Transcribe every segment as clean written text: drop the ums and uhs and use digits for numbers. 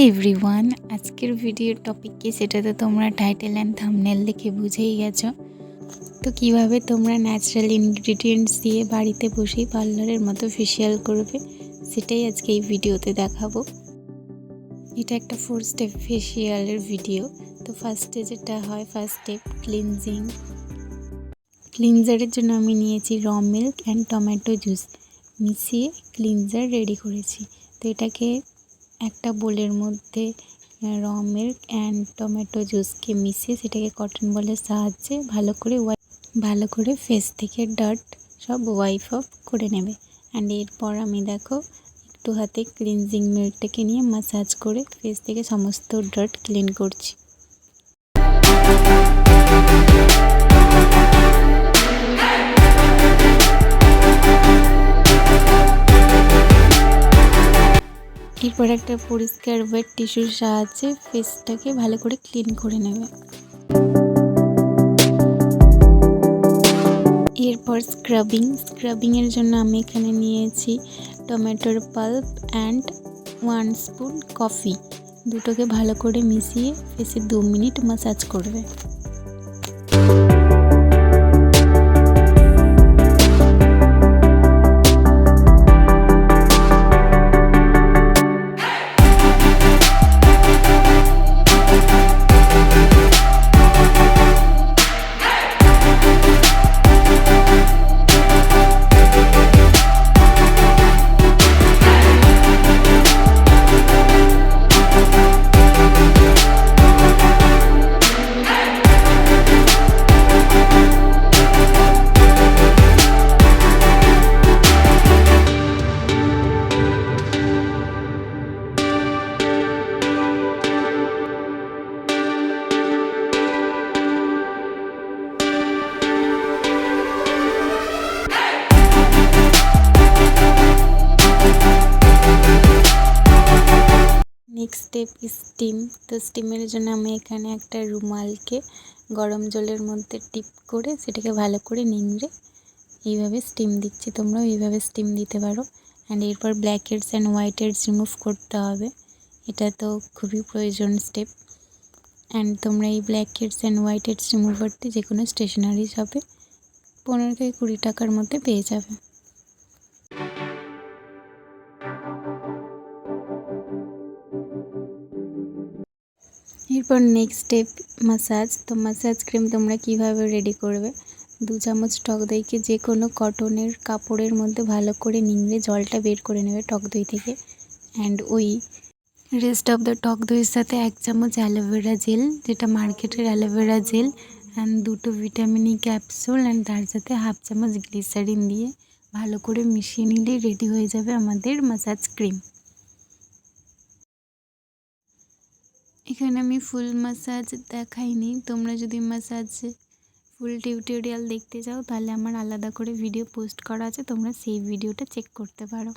Everyone, আজকের ভিডিওর topic কি সেটা তো তোমরা টাইটেল অ্যান্ড থাম্বনেল দেখে বুঝেই গেছো। তো কিভাবে তোমরা ন্যাচারাল ইনগ্রিডিয়েন্টস দিয়ে বাড়িতে বসেই পার্লারের মতো ফেসিয়াল করবে সেটাই আজকে এই ভিডিওতে দেখাবো। এটা একটা 4 স্টেপ ফেসিয়ালের ভিডিও। তো ফার্স্টে যেটা হয়, ফার্স্ট স্টেপ ক্লিনজিং। ক্লিনজারের জন্য আমি নিয়েছি র মিল্ক অ্যান্ড টমেটো জুস মিশিয়ে ক্লিনজার রেডি করেছি। তো এটাকে একটা বোলের মধ্যে র মিল্ক অ্যান্ড টমেটো জুসকে মিশিয়ে সেটাকে কটন বলের সাহায্যে ভালো করে ফেস থেকে ডার্ট সব ওয়াইপ অফ করে নেবে। অ্যান্ড এরপর আমি দেখো একটু হাতে ক্লিনজিং মিল্কটাকে নিয়ে মাসাজ করে ফেস থেকে সমস্ত ডার্ট ক্লিন করছি। এরপর একটা পরিষ্কার ওয়েট টিস্যুর সাহায্যে ফেসটাকে ভালো করে ক্লিন করে নেবে। এরপর স্ক্রাবিংয়ের জন্য আমি এখানে নিয়েছি টমেটোর পাল্প অ্যান্ড 1 স্পুন কফি। দুটোকে ভালো করে মিশিয়ে ফেসে 2 মিনিট ম্যাসাজ করবে। Next step steam. তো স্টিমের জন্য আমি এখানে একটা রুমালকে গরম জলের মধ্যে টিপ করে সেটাকে ভালো করে নিংড়ে এইভাবে স্টিম দিচ্ছি। তোমরাও এইভাবে স্টিম দিতে পারো। অ্যান্ড এরপর black heads and white heads remove করতে হবে, এটা তো খুবই প্রয়োজন স্টেপ। অ্যান্ড তোমরা এই black heads and white heads রিমুভারটি যে কোনো স্টেশনারি শপে 15 থেকে 20 টাকার মধ্যে পেয়ে যাবে। এরপর নেক্সট স্টেপ মাসাজ। তো মাসাজ ক্রিম তোমরা কিভাবে রেডি করবে, 2 চামচ টক দইকে যে কোনো কটনের কাপড়ের মধ্যে ভালো করে নিংড়ে জলটা বের করে নেবে টক দই থেকে। অ্যান্ড ওই রেস্ট অফ দ্য টক দইয়ের সাথে 1 চামচ অ্যালোভেরা জেল, যেটা মার্কেটের অ্যালোভেরা জেল, অ্যান্ড 2টো ভিটামিন ই ক্যাপসুল, অ্যান্ড তার সাথে 1/2 চামচ গ্লিসারিন দিয়ে ভালো করে মিশিয়ে নিলেই রেডি হয়ে যাবে আমাদের মাসাজ ক্রিম। এখানে আমি ফুল মাসাজ দেখাইনি, তোমরা যদি মাসাজ ফুল টিউটোরিয়াল দেখতে চাও তাহলে আমার আলাদা করে ভিডিও পোস্ট করা আছে, তোমরা সেই ভিডিওটা চেক করতে পারো।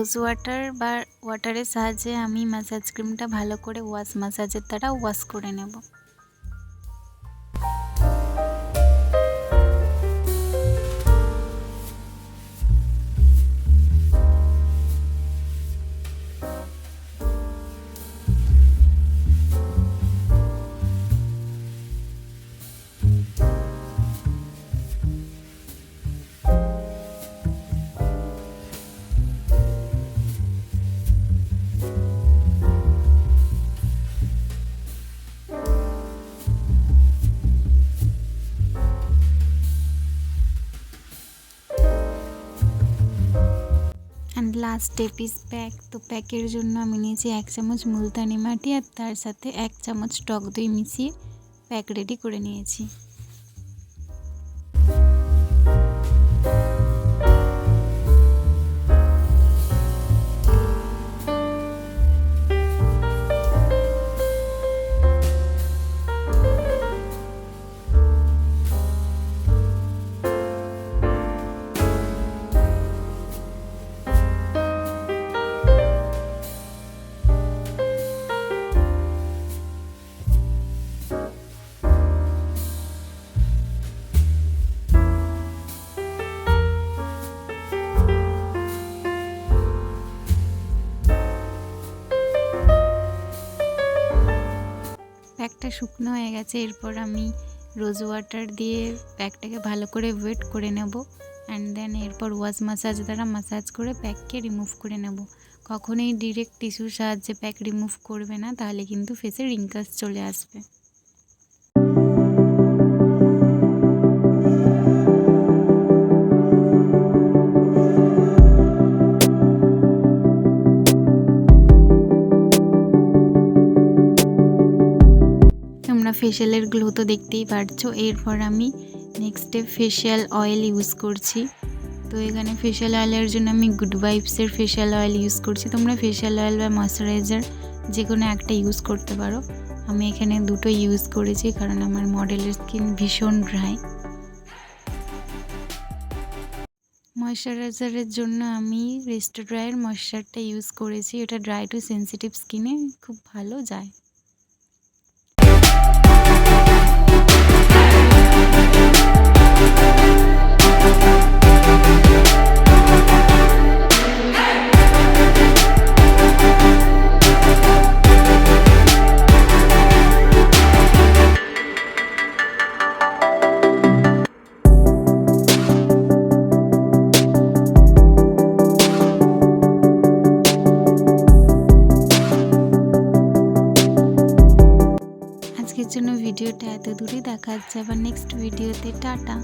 রোজ ওয়াটার বা ওয়াটারের সাহায্যে আমি ম্যাসাজ ক্রিমটা ভালো করে ম্যাসাজের দ্বারা ওয়াশ করে নেব। And last step is pack. তো প্যাকের জন্য আমি নিয়েছি 1 চামচ মুলতানি মাটি আর তার সাথে 1 চামচ টক দই মিশিয়ে প্যাক রেডি করে নিয়েছি। প্যাকটা শুকনো হয়ে গেছে। এরপর আমি রোজ ওয়াটার দিয়ে প্যাকটাকে ভালো করে ওয়েট করে নেব অ্যান্ড দেন এরপর ম্যাসাজ দ্বারা ম্যাসাজ করে প্যাককে রিমুভ করে নেব। কখনোই ডিরেক্ট টিস্যুর সাহায্যে প্যাক রিমুভ করবে না, তাহলে কিন্তু ফেসে রিঙ্কেলস চলে আসবে। তোমরা ফেশিয়ালের গ্লো তো দেখতেই পারছো। এরপর আমি next step facial oil use করছি। তো এখানে ফেশিয়াল অয়েলের জন্য আমি গুড ভাইবসের ফেশিয়াল অয়েল ইউজ করছি। তোমরা ফেশিয়াল অয়েল বা ময়শ্চারাইজার যে কোনো একটা ইউজ করতে পারো। আমি এখানে দুটো ইউজ করেছি কারণ আমার মডেলের স্কিন ভীষণ ড্রাই। ময়শ্চারাইজারের জন্য আমি রেস্টো ড্রাইয়ের ময়শ্চারটা ইউজ করেছি। এটা ড্রাই টু সেন্সিটিভ স্কিনে খুব ভালো যায়। আজকের জন্য ভিডিওটা এত দূরে, দেখা যাচ্ছে আবার নেক্সট ভিডিওতে। টাটা।